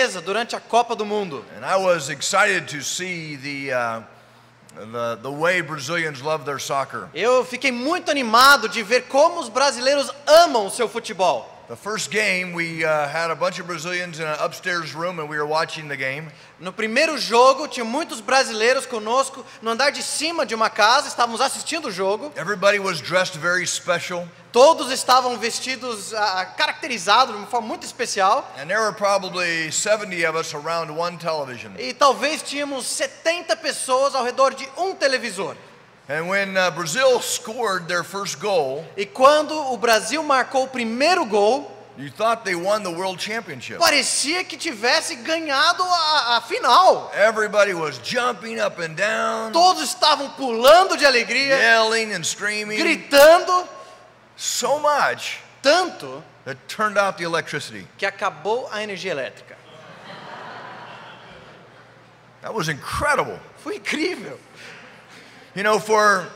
mesa durante a Copa do Mundo. And I was excited to see the way Brazilians love their soccer. Eu fiquei muito animado de ver como os brasileiros amam o seu futebol. The first game, we had a bunch of Brazilians in an upstairs room and we were watching the game. No primeiro jogo, tinha muitos brasileiros conosco no andar de cima de uma casa, estávamos assistindo o jogo. Everybody was dressed very special. Todos estavam vestidos, caracterizados de uma forma muito especial. And there were probably 70 of us around one television. E talvez tínhamos 70 pessoas ao redor de um televisor. And when Brazil scored their first goal, E quando o Brasil marcou o primeiro gol, you thought they won the world championship. parecia que tivesse ganhado a final. Everybody was jumping up and down, Todos estavam pulando de alegria, yelling and screaming, gritando, so much tanto that turned out the electricity. que acabou a energia elétrica. That was incredible. Foi incrível. You know, for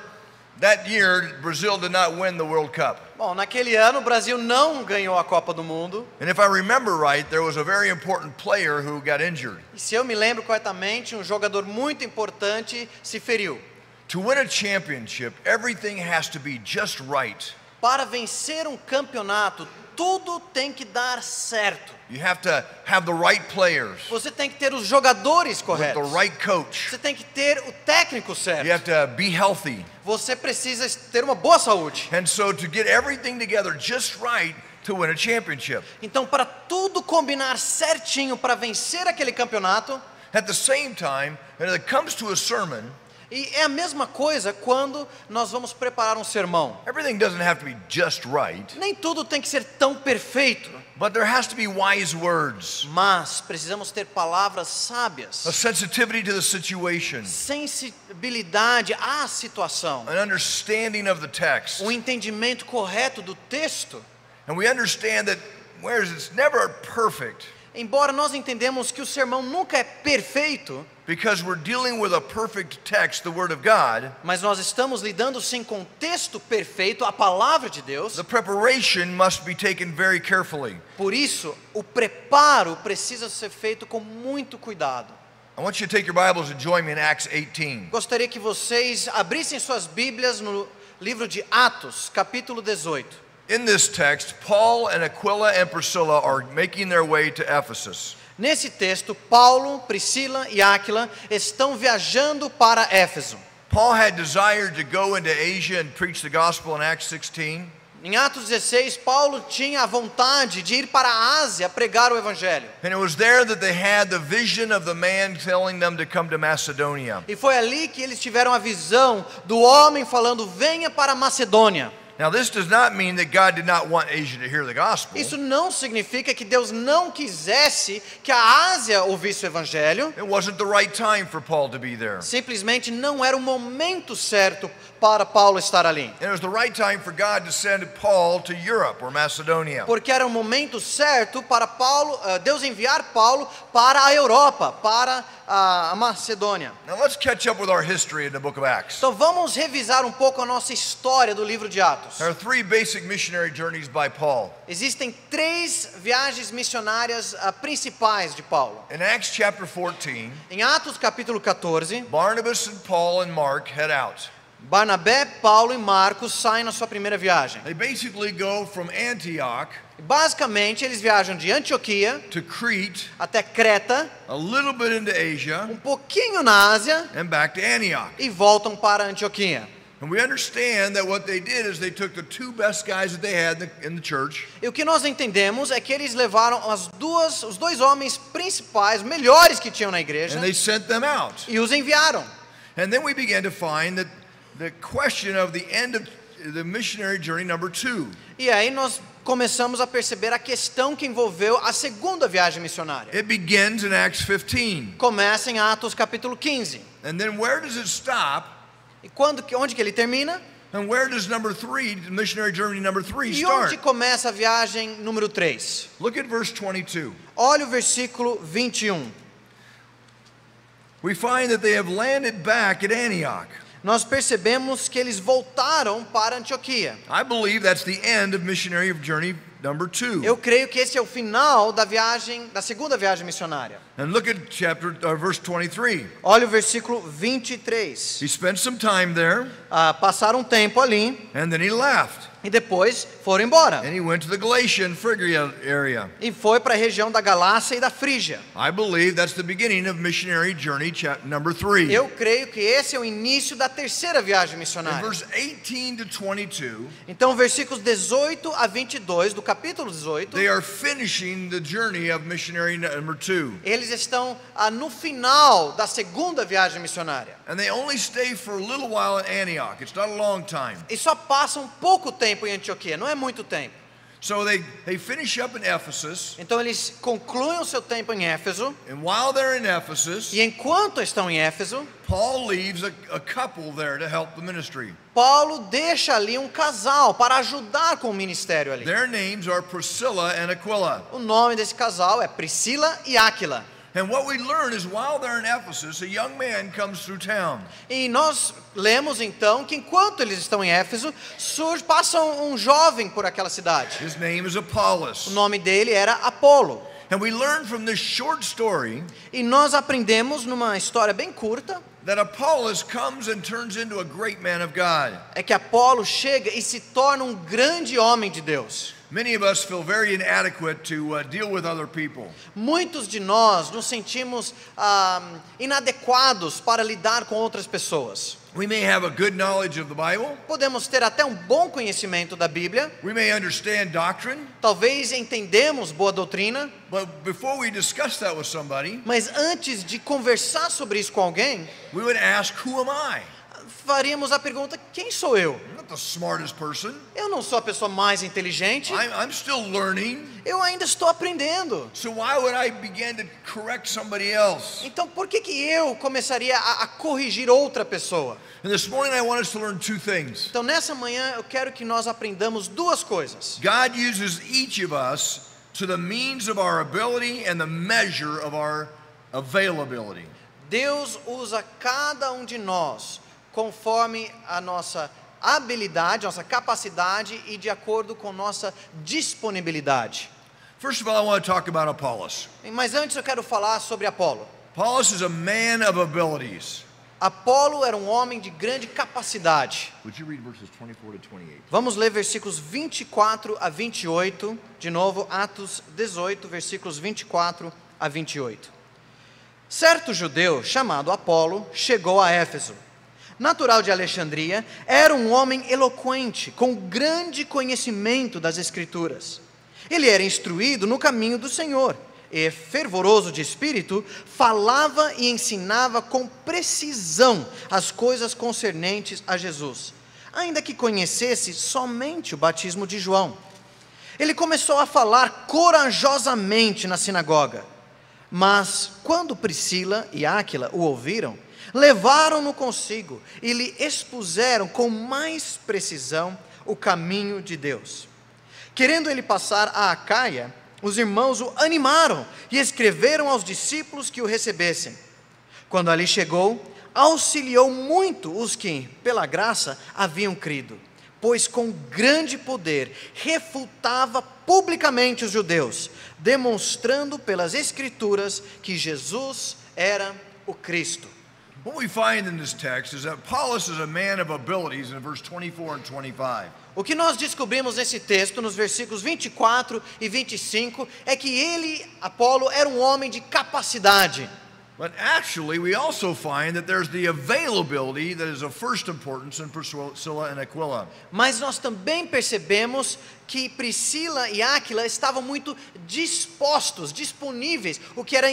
that year, Brazil did not win the World Cup. Bom, naquele ano o Brasil não ganhou a Copa do Mundo. And if I remember right, there was a very important player who got injured. E se eu me lembro corretamente, um jogador muito importante se feriu. To win a championship, everything has to be just right. Para vencer um campeonato, tudo tem que dar certo. You have to have the right players, Você tem que ter os jogadores with corretos. the right coach. Você tem que ter o técnico You certo. have to be healthy. Você precisa ter uma boa saúde. And so to get everything together just right to win a championship. Então, para tudo combinar certinho para vencer aquele campeonato, At the same time, when it comes to a sermon, e é a mesma coisa quando nós vamos preparar um sermão. everything doesn't have to be just right, Nem tudo tem que ser tão perfeito, but there has to be wise words, mas precisamos ter palavras a sábias, sensitivity to the situation, sensibilidade à situação, an understanding of the text. um entendimento correto do texto. And we understand that whereas it's never perfect, Embora nós entendemos que o sermão nunca é perfeito, because we're dealing with a perfect text, the Word of God, mas nós estamos lidando sim com o texto perfeito, a palavra de Deus. the preparation must be taken very carefully. Por isso, o preparo precisa ser feito com muito cuidado. I want you to take your Bibles and join me in Acts 18. Gostaria que vocês abrissem suas Bíblias no livro de Atos, capítulo 18. In this text, Paul and Aquila and Priscilla are making their way to Ephesus. Nesse texto, Paulo, Priscila e Áquila estão viajando para Éfeso. Paul had desired to go into Asia and preach the gospel in Acts 16. Em Atos 16, Paulo tinha a vontade de ir para a Ásia pregar o evangelho. And it was there that they had the vision of the man telling them to come to Macedonia. E foi ali que eles tiveram a visão do homem falando: venha para a Macedônia. Now, this does not mean that God did not want Asia to hear the gospel. Isso não significa que Deus não quisesse que a Ásia ouvisse o evangelho. It wasn't the right time for Paul to be there. Simplesmente não era o momento certo para Paulo estar ali. And it was the right time for God to send Paul to Europe or Macedonia. Porque era o momento certo para Paulo, Deus enviar Paulo para a Europa, para a Macedônia. Now, let's catch up with our history in the book of Acts. Então vamos revisar um pouco a nossa história do livro de Atos. There are three basic missionary journeys by Paul. Existem 3 viagens missionárias principais de Paulo. In Acts chapter 14, Em Atos capítulo 14, Barnabas and Paul and Mark head out. Barnabé, Paulo e Marcos saem na sua primeira viagem. They basically go from Antioch Basicamente, eles viajam de Antioquia to Crete, até Creta, a little bit into Asia, pouquinho na Ásia and back to Antioch. e voltam para Antioquia. And we understand that what they did is they took the two best guys that they had in the church, E o que nós entendemos é que eles levaram os 2 homens principais, melhores que tinham na igreja, and they sent them out. e os enviaram. And then we began to find that the question of the end of the missionary journey number 2. E aí nós começamos a perceber a questão que envolveu a segunda viagem missionária. It begins in Acts 15. Começa em Atos capítulo 15. And then where does it stop? E onde que ele termina? And where does number 3, the missionary journey number 3 E onde start? começa a viagem número 3? Look at verse 22. Olha o versículo 21. We find that they have landed back at Antioch. Nós percebemos que eles voltaram para Antioquia. I believe that's the end of missionary journey number 2. Eu creio que esse é o final da viagem, da segunda viagem missionária. And look at verse 23. Olha o versículo 23. He spent some time there, Passaram um tempo ali and then he left. e depois foram embora. And he went to the Galatia and Phrygia area. E foi para a região da Galácia e da Frígia. I believe that's the beginning of missionary journey number 3. Eu creio que esse é o início da terceira viagem In missionária. verse 18 to 22, Então, versículos 18 a 22 do capítulo 18, they are finishing the journey of missionary number 2. eles estão no final da segunda viagem missionária. And they only stay for a little while at Antioch. It's not a long time. E só passam pouco tempo em Antioquia, não é muito tempo. So they finish up in Ephesus. Então eles concluem o seu tempo em Éfeso. And while they're in Ephesus, E enquanto estão em Éfeso, Paul leaves a couple there to help the ministry. Paulo deixa ali um casal para ajudar com o ministério ali. Their names are Priscilla and Aquila. O nome desse casal é Priscila e Áquila. And what we learn is while they're in Ephesus, a young man comes through town. E nós lemos então que enquanto eles estão em Éfeso, passa um jovem por aquela cidade. His name is Apollos. O nome dele era Apolo. And we learn from this short story E nós aprendemos numa história bem curta, that Apollos comes and turns into a great man of God. é que Apolo chega e se torna um grande homem de Deus. Many of us feel very inadequate to deal with other people. Muitos de nós nos sentimos inadequados para lidar com outras pessoas. We may have a good knowledge of the Bible. Podemos ter até um bom conhecimento da Bíblia, We may understand doctrine. talvez entendemos boa doutrina, But before we discuss that with somebody, mas antes de conversar sobre isso com alguém, we would ask, who am I? faríamos a pergunta: quem sou eu? I'm not the smartest person. Eu não sou a pessoa mais inteligente, I'm still learning. eu ainda estou aprendendo. So why would I begin to correct somebody else? Então por que eu começaria a corrigir outra pessoa? And this morning I want us to learn 2 things. Então nessa manhã eu quero que nós aprendamos duas coisas. God uses each of us to the means of our ability and the measure of our availability. Deus usa cada um de nós conforme a nossa habilidade, nossa capacidade e de acordo com nossa disponibilidade. First of all, I want to talk about Apollos. Mas antes eu quero falar sobre Apolo. Apollos is a man of abilities. Apolo era um homem de grande capacidade. Would you read verses 24 to 28? Vamos ler versículos 24 a 28, de novo, Atos 18, versículos 24 a 28. Certo judeu chamado Apolo chegou a Éfeso. Natural de Alexandria, era um homem eloquente, com grande conhecimento das Escrituras. Ele era instruído no caminho do Senhor e, fervoroso de espírito, falava e ensinava com precisão as coisas concernentes a Jesus, ainda que conhecesse somente o batismo de João. Ele começou a falar corajosamente na sinagoga, mas quando Priscila e Áquila o ouviram, levaram-no consigo e lhe expuseram com mais precisão o caminho de Deus. Querendo ele passar a Acaia, os irmãos o animaram e escreveram aos discípulos que o recebessem. Quando ali chegou, auxiliou muito os que, pela graça, haviam crido, pois com grande poder refutava publicamente os judeus, demonstrando pelas Escrituras que Jesus era o Cristo. What we find in this text is that Apollos is a man of abilities in verse 24 and 25. O que nós descobrimos nesse texto, nos versículos 24 e 25, é que ele, Apolo, era um homem de capacidade. But actually, we also find that there's the availability that is of first importance in Priscilla and Aquila. Mas nós também percebemos que Priscila e Áquila estavam muito dispostos, disponíveis, o que era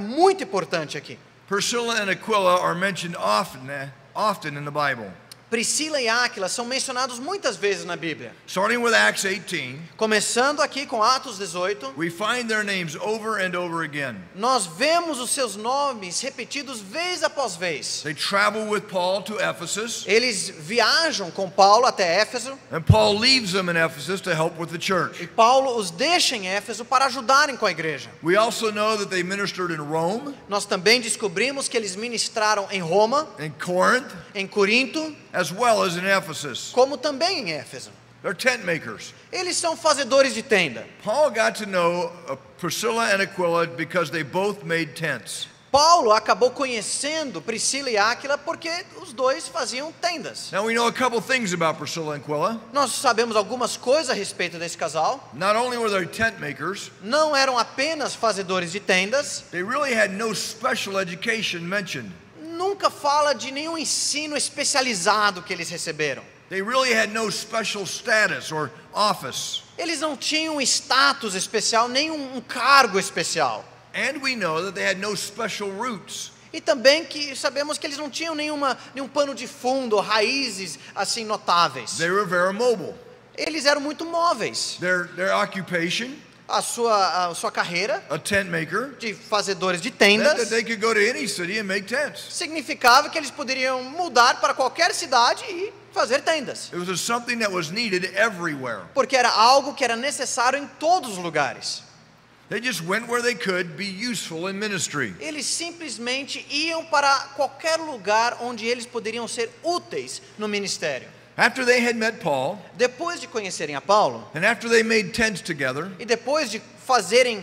muito importante aqui. Priscilla and Aquila are mentioned often in the Bible. Priscila e Áquila são mencionados muitas vezes na Bíblia. Starting with Acts 18, Começando aqui com Atos 18, we find their names over and over again. nós vemos os seus nomes repetidos vez após vez. They travel with Paul to Ephesus, Eles viajam com Paulo até Éfeso, and Paul leaves them in Ephesus to help with the church. e Paulo os deixa em Éfeso para ajudarem com a igreja. We also know that they ministered in Rome, Nós também descobrimos que eles ministraram em Roma, in Corinth, em Corinto, as well as in Ephesus. como também em Éfeso. They're tent makers. Eles são fazedores de tenda. Paul got to know Priscilla and Aquila because they both made tents. Paulo acabou conhecendo Priscila e Áquila porque os dois faziam tendas. Now we know a couple things about Priscilla and Aquila. Nós sabemos algumas coisas a respeito desse casal. Not only were they tent makers, Não eram apenas fazedores de tendas. they really had no special education mentioned. Nunca fala de nenhum ensino especializado que eles receberam. They really had no special status or office. Eles não tinham status especial, nem um cargo especial. And we know that they had no special roots. E também que sabemos que eles não tinham nenhum pano de fundo, raízes assim notáveis. They were very mobile. Eles eram muito móveis. Their occupation, A sua carreira a tent maker, de fazedores de meant that tendas they could go to any city and make tents. significava que eles poderiam mudar para qualquer cidade e fazer tendas. It was something that was needed everywhere. Porque era algo que era necessário em todos os lugares. They just went where they could be useful in ministry. Eles simplesmente iam para qualquer lugar onde eles poderiam ser úteis no ministério. After they had met Paul, Depois de conhecerem a Paulo and after they made tents together, e depois de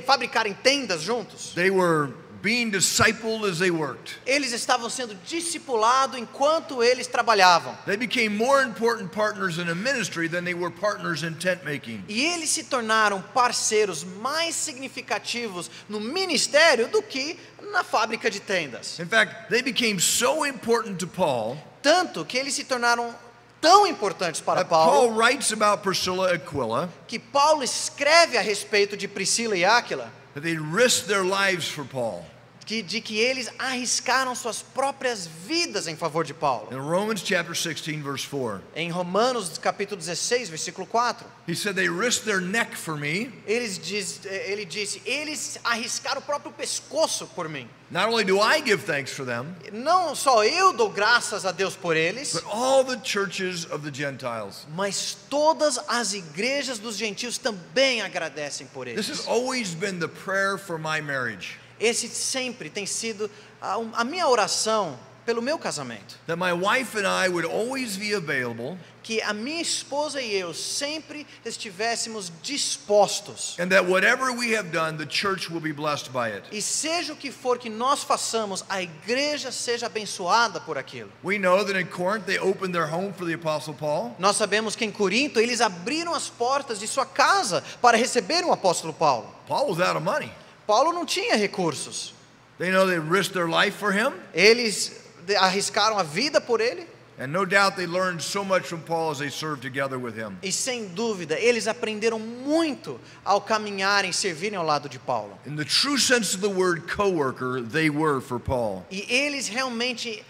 fabricarem tendas juntos, they were being discipled as they worked. eles estavam sendo discipulados enquanto eles trabalhavam. They became more important partners in a ministry than they were partners in tent making. E eles se tornaram parceiros mais significativos no ministério do que na fábrica de tendas. In fact, they became so important to Paul Tanto que eles se tornaram tão importantes para that Paul Paulo writes about Priscilla and Aquila que Paulo escreve a respeito de Priscila e Áquila that they risked their lives for Paul. de que eles arriscaram suas próprias vidas em favor de Paulo. In Romans chapter 16 verse 4, Em Romanos capítulo 16, versículo 4, he said they risked their neck for me. ele disse, eles arriscaram o próprio pescoço por mim. Not only do I give thanks for them, Não só eu dou graças a Deus por eles, but all the churches of the Gentiles. mas todas as igrejas dos gentios também agradecem por This eles. has always been the prayer for my marriage, Esse sempre tem sido a minha oração pelo meu casamento. that my wife and I would always be available, Que a minha esposa e eu sempre estivéssemos dispostos. and that whatever we have done, the church will be blessed by it. E seja o que for que nós façamos, a igreja seja abençoada por aquilo. We know that in Corinth they opened their home for the Apostle Paul. Nós sabemos que em Corinto eles abriram as portas de sua casa para receber o apóstolo Paulo. Paul was out of money. Paulo não tinha recursos. They know they risked their life for him, Eles arriscaram a vida por ele. and no doubt they learned so much from Paul as they served together with him. E sem dúvida, eles aprenderam muito ao caminharem e servirem ao lado de Paulo. In the true sense of the word co-worker, they were for Paul. E eles realmente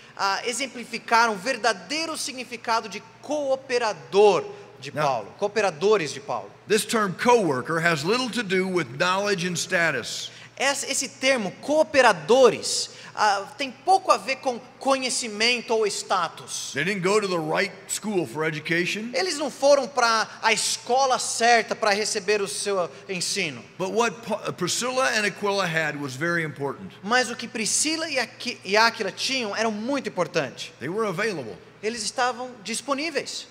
exemplificaram o verdadeiro significado de cooperador de Não. Paulo, cooperadores de Paulo. This term co-worker has little to do with knowledge and status. Esse termo cooperadores tem pouco a ver com conhecimento ou status. They didn't go to the right school for education, Eles não foram para a escola certa para receber o seu ensino. but what Priscilla and Aquila had was very important. Mas o que Priscila e Áquila tinham era muito importante. They were available. Eles estavam disponíveis.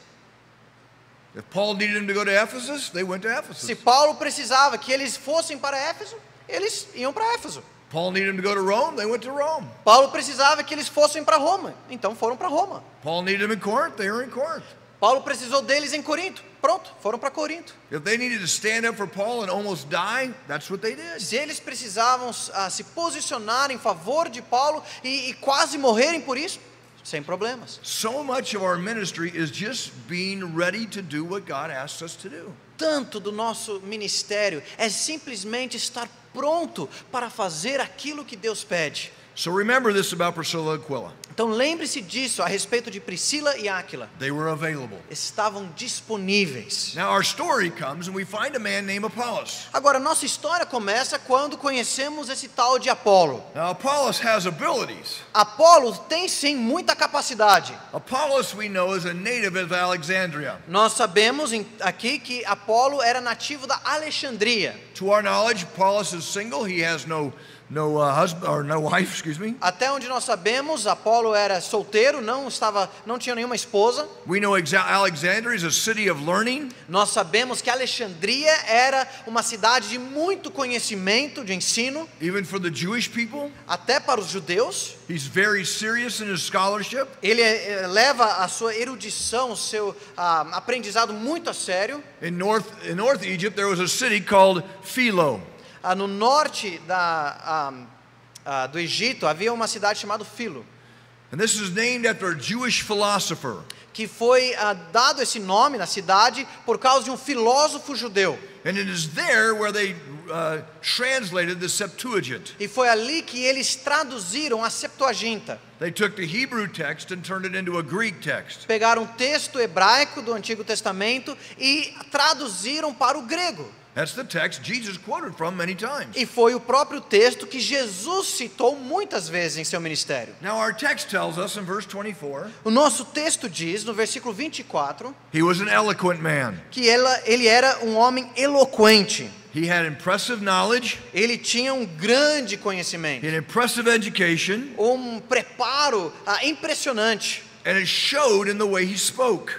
If Paul needed them to go to Ephesus, they went to Se Ephesus. Paulo precisava que eles fossem para Éfeso, eles iam para Éfeso. Paul needed them to go to Rome, they went to Rome. Paulo precisava que eles fossem para Roma, então foram para Roma. Paul needed them in Corinth, they were in Corinth. Paulo precisou deles em Corinto, pronto, foram para Corinto. If they needed to stand up for Paul and almost die, that's what they did. Se eles precisavam se posicionar em favor de Paulo e quase morrerem por isso, sem problemas. So much of our ministry is just being ready to do what God asks us to do. Tanto do nosso ministério é simplesmente estar pronto para fazer aquilo que Deus pede. So remember this about Priscilla and Aquila. Então lembre-se disso a respeito de Priscila e Áquila. They were available. Estavam disponíveis. Now our story comes and we find a man named Apollos. Agora, nossa história começa quando conhecemos esse tal de Apolo. Now Apollos has abilities. Apolo tem sim muita capacidade. Apollos we know is a native of Alexandria. Nós sabemos aqui que Apolo era nativo da Alexandria. To our knowledge, Apollos is single. He has no husband or no wife, excuse me. Até onde nós sabemos, Apolo era solteiro, não tinha nenhuma esposa. We know Alexandria is a city of learning. Nós sabemos que Alexandria era uma cidade de muito conhecimento, de ensino, Even for the Jewish people, até para os judeus. he's very serious in his scholarship. Ele leva a sua erudição, o seu aprendizado muito a sério. In North Egypt, there was a city called Philo. No norte do Egito havia uma cidade chamada Filo, And this is named after a Jewish philosopher. que foi dado esse nome na cidade por causa de um filósofo judeu. And it is there where they translated the Septuagint. E foi ali que eles traduziram a Septuaginta. They took the Hebrew text and turned it into a Greek text. Pegaram um texto hebraico do Antigo Testamento e traduziram para o grego. That's the text Jesus quoted from many times. E foi o próprio texto que Jesus citou muitas vezes em seu ministério. Now our text tells us in verse 24, O nosso texto diz, no versículo 24, he was an eloquent man. que ele era um homem eloquente. He had impressive knowledge, Ele tinha um grande he conhecimento, had impressive education, um preparo impressionante. and it showed in the way he spoke.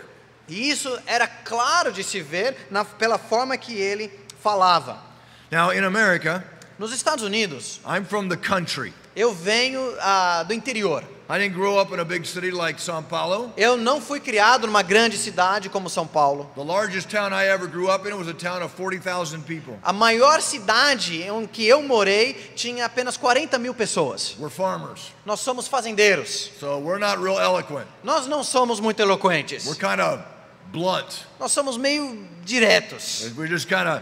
E isso era claro de se ver pela forma que ele falava. Now in America, Nos Estados Unidos, I'm from the country. eu venho do interior. I didn't grow up in a big city like São Paulo. Eu não fui criado numa grande cidade como São Paulo. The largest town I ever grew up in was a town of 40,000 people. A maior cidade em que eu morei tinha apenas 40 mil pessoas. We're farmers, Nós somos fazendeiros. so we're not real eloquent. Nós não somos muito eloquentes. We're kind of blunt. Nós somos meio diretos. We're just kind of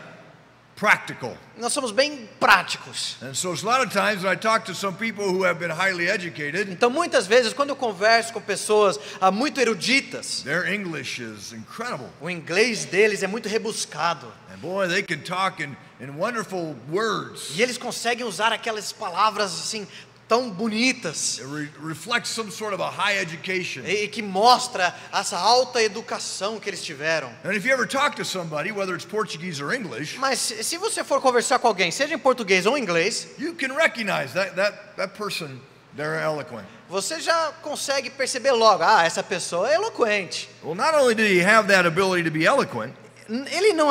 practical. Nós somos bem práticos. And so a lot of times when I talk to some people who have been highly educated, Então, muitas vezes, quando eu converso com pessoas muito eruditas, their English is incredible. o inglês deles é muito rebuscado. And boy, they can talk in wonderful words. E eles conseguem usar aquelas palavras assim tão bonitas It reflects some sort of a high education. e que mostra essa alta educação que eles tiveram. And if you ever talk to somebody, whether it's Portuguese or English, Mas se você for conversar com alguém, seja em português ou em inglês, you can recognize that person, they're eloquent. você já consegue perceber logo, essa pessoa é eloquente. Well, not only did he have that ability to be eloquent, Ele não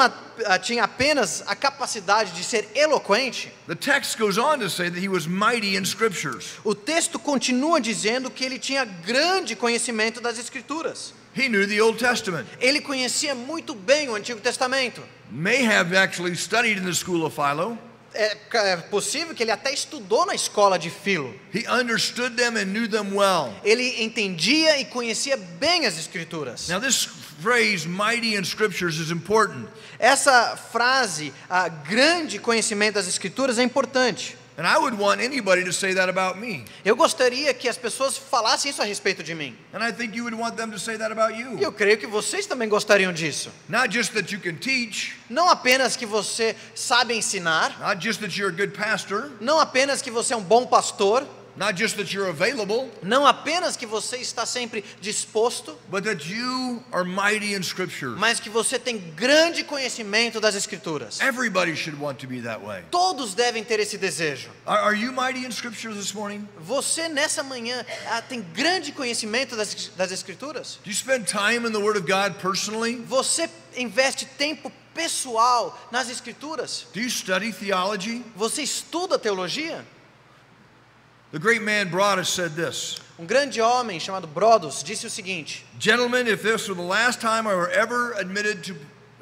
tinha apenas a capacidade de ser eloquente. the text goes on to say that he was mighty in scriptures. O texto continua dizendo que ele tinha grande conhecimento das Escrituras. He knew the Old Testament. Ele conhecia muito bem o Antigo Testamento. May have actually studied in the school of Philo. É possível que ele até estudou na escola de Filo. He understood them and knew them well. Ele entendia e conhecia bem as Escrituras. Now this phrase, mighty in scriptures, is important. Essa frase, grande conhecimento das Escrituras, é importante. And I would want anybody to say that about me. Eu gostaria que as pessoas falassem isso a respeito de mim. And I think you would want them to say that about E you. eu creio que vocês também gostariam disso. Not just that you can teach, Não apenas que você sabe ensinar, not just that you're a good pastor, não apenas que você é um bom pastor, not just that you're available, não apenas que você está sempre disposto, but that you are mighty in scripture. mas que você tem grande conhecimento das Escrituras. Everybody should want to be that way. Todos devem ter esse desejo. Are you mighty in scripture this morning? Você nessa manhã tem grande conhecimento das Escrituras? Do you spend time in the Word of God personally? Você investe tempo pessoal nas Escrituras? Do you study theology? Você estuda teologia? The great man Broadus said this: Um grande homem chamado Brodos disse o seguinte: Gentlemen, if this were the last time I were ever admitted to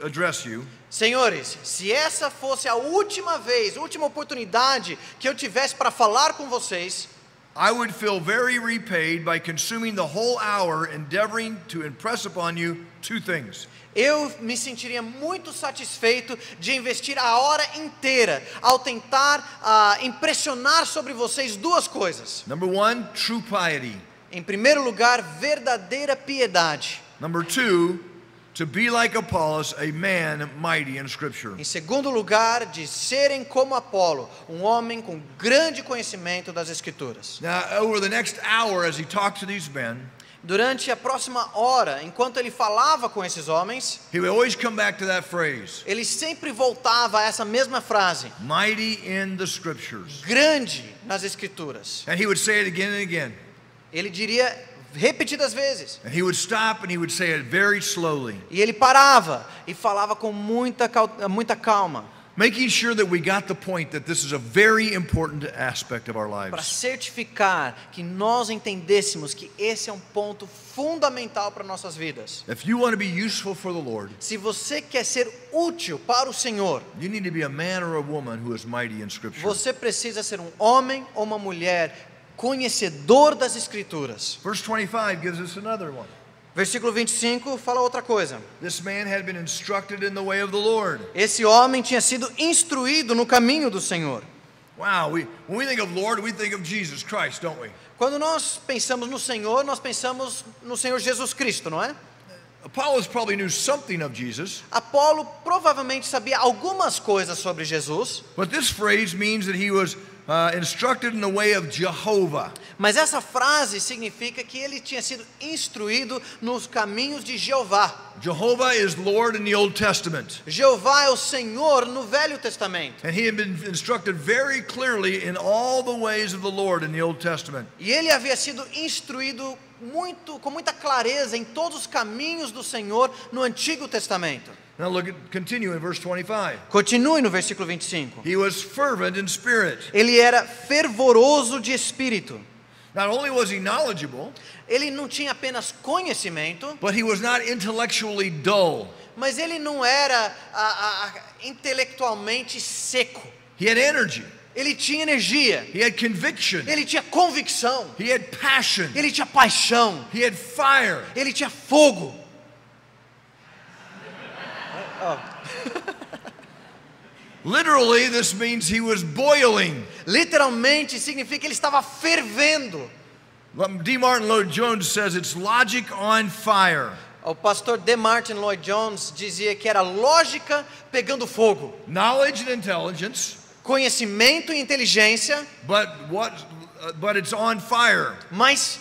address you, Senhores, se essa fosse a última vez, última oportunidade que eu tivesse para falar com vocês, I would feel very repaid by consuming the whole hour endeavoring to impress upon you two things. eu me sentiria muito satisfeito de investir a hora inteira ao tentar impressionar sobre vocês duas coisas. Number one, true piety. Em primeiro lugar, verdadeira piedade. Number two, to be like Apollos, a man mighty in Scripture. Em segundo lugar, de serem como Apolo, um homem com grande conhecimento das Escrituras. Now, over the next hour, as he talked to these men, Durante a próxima hora, enquanto ele falava com esses homens, he would always come back to that phrase, ele sempre voltava a essa mesma frase: mighty in the scriptures. grande nas escrituras. And he would say it again and again. Ele diria repetidas vezes. And he would stop and he would say it very slowly, E ele parava e falava com muita calma, making sure that we got the point that this is a very important aspect of our para lives. certificar que nós entendêssemos que esse é um ponto fundamental para nossas vidas. If you want to be useful for the Lord, Se você quer ser útil para o Senhor, you need to be a man or a woman who is mighty in scripture. você precisa ser um homem ou uma mulher conhecedor das Escrituras. Verse 25 gives us another one. Versículo 25 fala outra coisa. This man had been instructed in the way of the Lord. Esse homem tinha sido instruído no caminho do Senhor. Wow, when we think of Lord, we think of Jesus Christ, don't we? Quando nós pensamos no Senhor, nós pensamos no Senhor Jesus Cristo, não é? Apollos probably knew something of Jesus, Apolo provavelmente sabia algumas coisas sobre Jesus, but this phrase means that he was instructed in the way of Jehovah. mas essa frase significa que ele tinha sido instruído nos caminhos de Jeová. Jehovah is Lord in the Old Testament, Jeová é o Senhor no Velho Testamento. and he had been instructed very clearly in all the ways of the Lord in the Old Testament. E ele havia sido instruído com muita clareza em todos os caminhos do Senhor no Antigo Testamento. Now continue in verse 25. Continue no versículo 25. He was fervent in spirit. Ele era fervoroso de espírito. Not only was he knowledgeable, Ele não tinha apenas conhecimento, but he was not intellectually dull. mas ele não era intelectualmente seco. He had energy. Ele tinha energia. He had conviction. Ele tinha convicção. He had passion. Ele tinha paixão. He had fire. Ele tinha fogo. Literally, this means he was boiling. Literalmente significa que ele estava fervendo. D. Martin Lloyd-Jones says it's logic on fire. O pastor D. Martin Lloyd-Jones dizia que era lógica pegando fogo. Knowledge and intelligence, Conhecimento e inteligência, but it's on fire. mas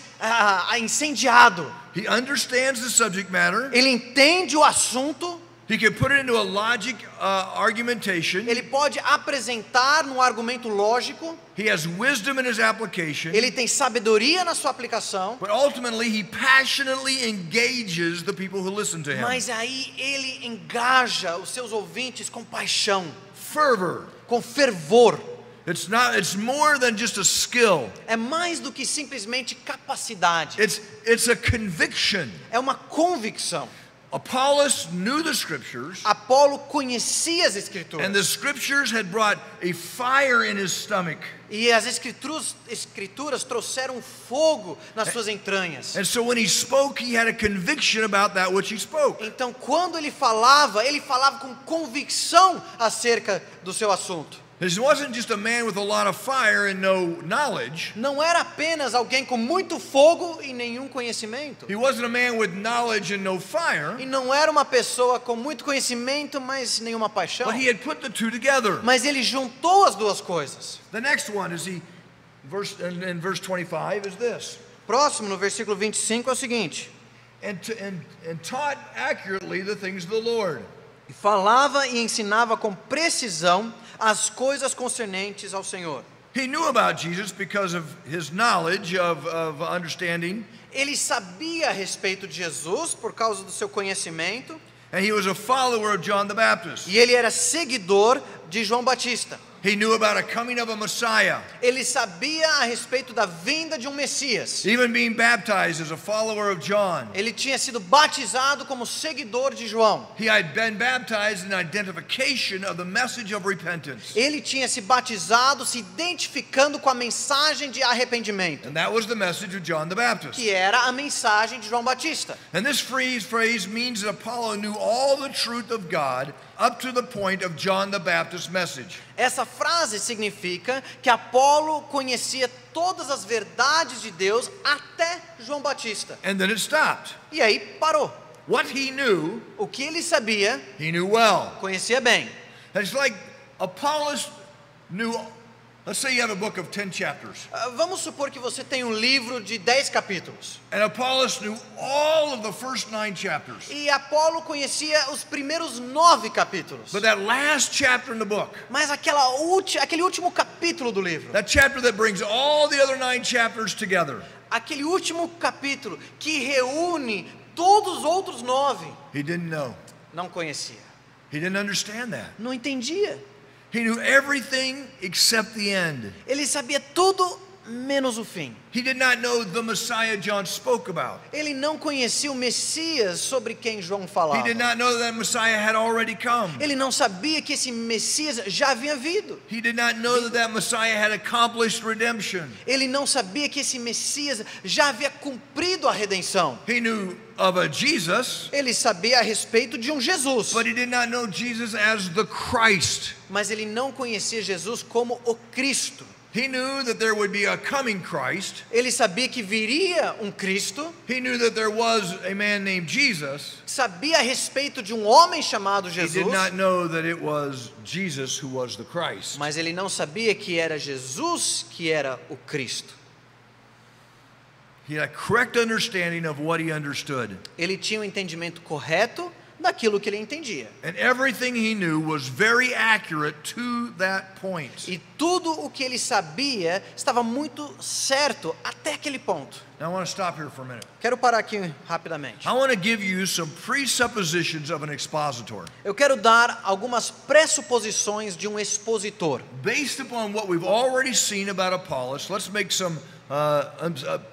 incendiado. He understands the subject matter. Ele entende o assunto. He can put it into a logic argumentation. Ele pode apresentar num argumento lógico. He has wisdom in his application. Ele tem sabedoria na sua aplicação. But ultimately, he passionately engages the people who listen to him. Mas aí ele engaja os seus ouvintes com paixão, Fervor. com fervor. It's more than just a skill. É mais do que simplesmente capacidade. It's a conviction. É uma convicção. Apollos knew the scriptures, Apolo conhecia as escrituras. and the scriptures had brought a fire in his stomach. E as escrituras trouxeram fogo nas suas entranhas. And so when he spoke, he had a conviction about that which he spoke. Então, quando ele falava com convicção acerca do seu assunto. He wasn't just a man with a lot of fire and no knowledge. Não era apenas alguém com muito fogo e nenhum conhecimento. He wasn't a man with knowledge and no fire. E não era uma pessoa com muito conhecimento, mas nenhuma paixão. But he had put the two together. Mas ele juntou as duas coisas. The next one is in verse 25 is this. Próximo, no versículo 25, é o seguinte. And taught accurately the things of the Lord. E falava e ensinava com precisão as coisas concernentes ao Senhor. He knew about Jesus because of his knowledge of understanding. Ele sabia a respeito de Jesus por causa do seu conhecimento. And he was a follower of John the Baptist. E ele era seguidor de João Batista. He knew about a coming of a Messiah. Ele sabia a respeito da vinda de um Messias. Even being baptized as a follower of John. Ele tinha sido batizado como seguidor de João. He had been baptized in identification of the message of repentance. Ele tinha se batizado se identificando com a mensagem de arrependimento, And that was the message of John the Baptist. que era a mensagem de João Batista. And this phrase means that Apollo knew all the truth of God up to the point of John the Baptist's message. Essa frase significa que Apolo conhecia todas as verdades de Deus até João Batista. And then it stopped. E aí parou. What he knew, O que ele sabia, he knew well. conhecia bem. It's like Apollos knew Let's say you have a book of 10 chapters. Vamos supor que você tem um livro de 10 capítulos. And Apollos knew all of the first 9 chapters. E Apolo conhecia os primeiros 9 capítulos. But that last chapter in the book, Mas aquele último capítulo do livro, that chapter that brings all the other 9 chapters together, aquele último capítulo que reúne todos os outros 9, he didn't know. não conhecia. He didn't understand that. Não entendia. He knew everything except the end. Ele sabia tudo menos o fim. He did not know the Messiah John spoke about. Ele não conhecia o Messias sobre quem João He falava. did not know that Messiah had already come. Ele não sabia que esse Messias já havia vindo. He did not know that Messiah had accomplished redemption. Ele não sabia que esse Messias já havia cumprido a redenção. He knew of a Jesus, Ele sabia a respeito de um Jesus, but he did not know Jesus as the Christ. mas ele não conhecia Jesus como o Cristo. He knew that there would be a coming Christ. Ele sabia que viria um Cristo, He knew that there was a man named Jesus. sabia a respeito de um homem chamado He Jesus, did not know that it was Jesus who was the Christ. mas ele não sabia que era Jesus que era o Cristo. He had a correct understanding of what he understood. Ele tinha um entendimento correto daquilo que ele entendia. And everything he knew was very accurate to that point. E tudo o que ele sabia estava muito certo até aquele ponto. Now I want to stop here for a minute. Quero parar aqui rapidamente. I want to give you some presuppositions of an expositor. Eu quero dar algumas pressuposições de um expositor. Based upon what we've already seen about Apollos, let's make some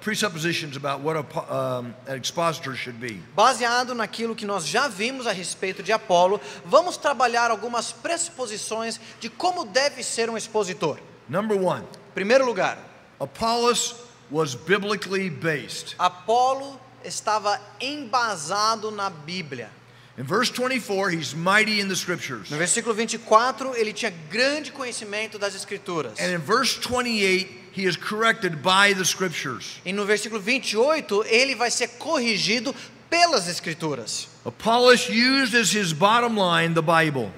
presuppositions about what an expositor should be. Baseado naquilo que nós já vimos a respeito de Apolo, vamos trabalhar algumas pressuposições de como deve ser um expositor. Number 1, Primeiro lugar, Apollos was biblically based. Apolo estava embasado na Bíblia. In verse 24, he's mighty in the scriptures. No versículo 24, ele tinha grande conhecimento das Escrituras. And in verse 28, he is corrected by the scriptures. E no versículo 28, ele vai ser corrigido pelas Escrituras. Apollos used as his bottom line the Bible.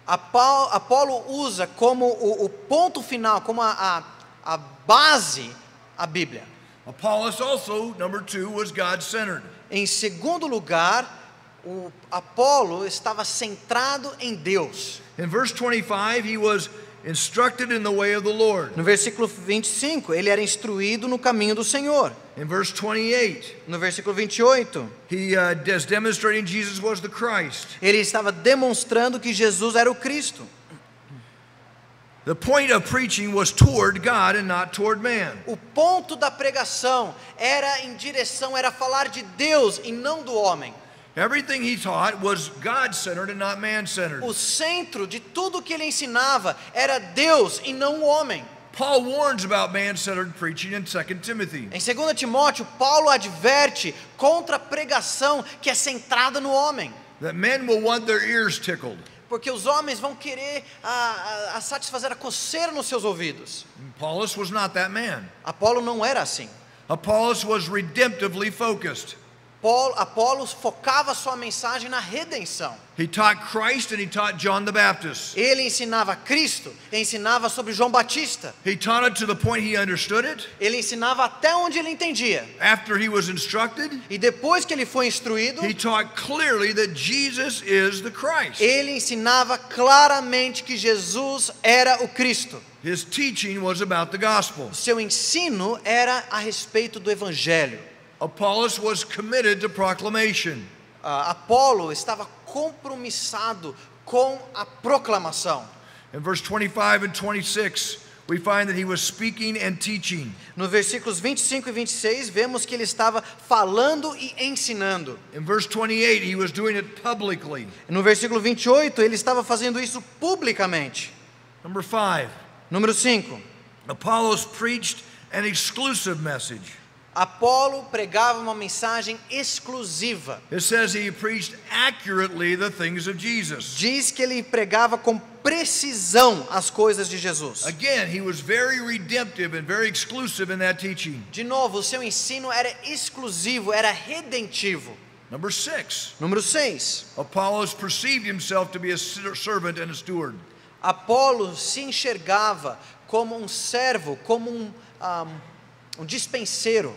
Apolo usa como o ponto final, como a base, a Bíblia. Apollos also, number 2, was God-centered. Em segundo lugar, o Apolo estava centrado em Deus. In verse 25, he was instructed in the way of the Lord. No versículo 25, ele era instruído no caminho do Senhor. In verse 28, No versículo 28, he is demonstrating Jesus was the Christ. ele estava demonstrando que Jesus era o Cristo. The point of preaching was toward God and not toward man. O ponto da pregação era falar de Deus e não do homem. Everything he taught was God-centered and not man-centered. O centro de tudo que ele ensinava era Deus e não o homem. Paul warns about man-centered preaching in 2 Timothy. Em 2 Timóteo, Paulo adverte contra a pregação que é centrada no homem. That men will want their ears tickled. Porque os homens vão querer a satisfazer a coceira nos seus ouvidos. Apollos was not that man. Apolo não era assim. Apollos was redemptively focused. Apolo focava sua mensagem na redenção. He taught Christ and he taught John the Baptist. Ele ensinava Cristo, ensinava sobre João Batista. He taught it to the point he understood it. Ele ensinava até onde ele entendia. After he was instructed, E depois que ele foi instruído, he taught clearly that Jesus is the Christ. ele ensinava claramente que Jesus era o Cristo. His teaching was about the gospel. Seu ensino era a respeito do Evangelho. Apollos was committed to proclamation. Apolo estava compromissado com a proclamação. In verse 25 and 26, we find that he was speaking and teaching. No versículos 25 e 26, vemos que ele estava falando e ensinando. In verse 28, he was doing it publicly. No versículo 28, ele estava fazendo isso publicamente. Number 5, Número 5. Apollos preached an exclusive message. Apolo pregava uma mensagem exclusiva. It says he preached accurately the things of Jesus. Diz que ele pregava com precisão as coisas de Jesus. Again, he was very redemptive and very exclusive in that teaching. De novo, o seu ensino era exclusivo, era redentivo. Number 6, Número 6. Apollos perceived himself to be a servant and a steward. Apolo se enxergava como um servo, como um dispenseiro.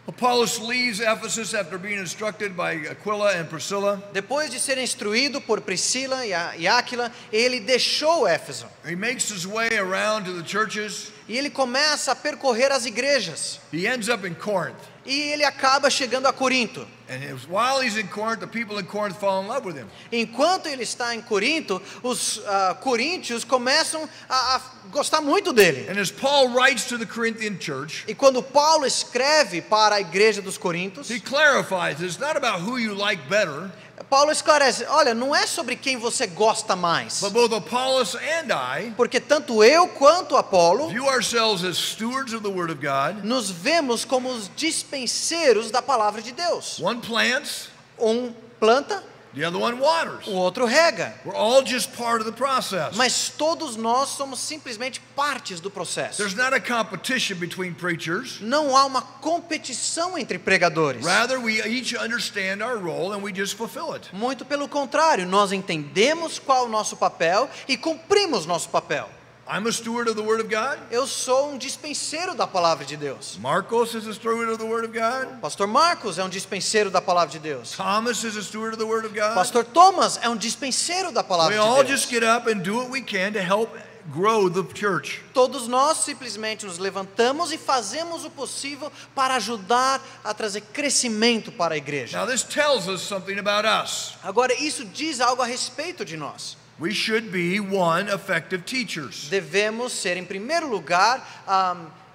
Apollos leaves Ephesus after being instructed by Aquila and Priscilla. Depois de ser instruído por Priscila e Áquila, ele deixou Éfeso. He makes his way around to the churches. E ele começa a percorrer as igrejas. He ends up in Corinth. E ele acaba chegando a Corinto. And while he's in Corinth, the people in Corinth fall in love with him. Enquanto ele está em Corinto, os coríntios começam a gostar muito dele. And as Paul writes to the Corinthian church, E quando Paulo escreve para a igreja dos Coríntios, he clarifies it's not about who you like better, Paulo esclarece, olha, não é sobre quem você gosta mais, but both Apollos and I porque tanto eu quanto Apolo view ourselves as stewards of the Word of God. nos vemos como os dispenseiros da palavra de Deus. One plants, Um planta, the other one waters. o outro rega. We're all just part of the process. Mas todos nós somos simplesmente partes do processo. There's not a competition between preachers. Não há uma competição entre pregadores. Rather, we each understand our role and we just fulfill it. Muito pelo contrário, nós entendemos qual é o nosso papel e cumprimos nosso papel. I'm a steward of the Word of God. Eu sou um dispenseiro da palavra de Deus. Marcos is a steward of the Word of God. Pastor Marcos é um dispenseiro da palavra de Deus. Thomas is a steward of the Word of God. Pastor Thomas é um dispenseiro da We palavra all de just Deus. get up and do what we can to help grow the church. Todos nós simplesmente nos levantamos e fazemos o possível para ajudar a trazer crescimento para a igreja. Now this tells us something about us. Agora, isso diz algo a respeito de nós. We should be one effective teachers. Devemos ser, em primeiro lugar,